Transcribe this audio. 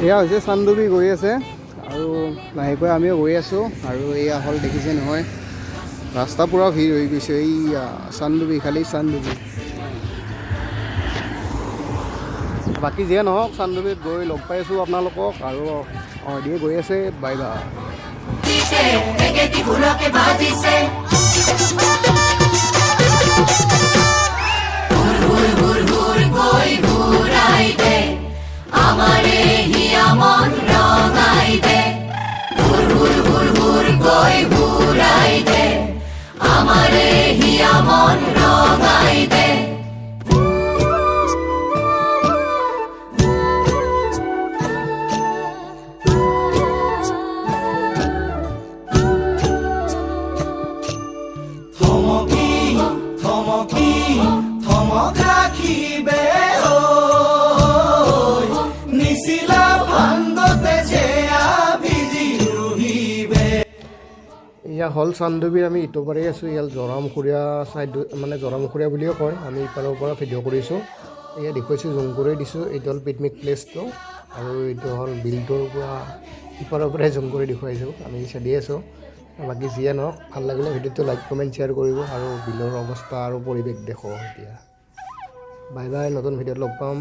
এয়া হৈছে চান্দুবি গৈ আছে আৰু লাহেকৈ আমিও গৈ আছোঁ আৰু এয়া হ'ল দেখিছে নহয় ৰাস্তা পুৰা ভিৰ হৈ গৈছে এইয়া চান্দুবি খালি চান্দুবি বাকী যিয়ে নহওক চান্দুবিত গৈ লগ পাই আছোঁ আপোনালোকক আৰু দিয়ে গৈ আছে বাই বাই আমারে হিয়া মন রঙাই দে হুর হুর হুর হুর কই ঘুরাই দে আমারে হিয়া মন রঙাই দে থমকি থমকি থমক রাখিবে এয়া হ'ল চান্দুবিৰ আমি ইটো পাৰে আছোঁ ইয়াত জৰামুখুৰীয়া ছাইড মানে জৰামুখুৰীয়া বুলিও কয় আমি ইপাৰৰ পৰা ভিডিঅ' কৰিছোঁ এয়া দেখুৱাইছোঁ জুম কৰি দিছোঁ এইটো হ'ল পিকনিক প্লেচটো আৰু এইটো হ'ল বিলটোৰ পৰা ইপাৰৰ পৰাই জুম কৰি দেখুৱাইছোঁ আমি চাই আছোঁ বাকী যিয়ে নহওক ভাল লাগিলে ভিডিঅ'টো লাইক কমেণ্ট শ্বেয়াৰ কৰিব আৰু বিলৰ অৱস্থা আৰু পৰিৱেশ দেখুৱাওক এতিয়া বাই বাই নতুন ভিডিঅ'ত লগ পাম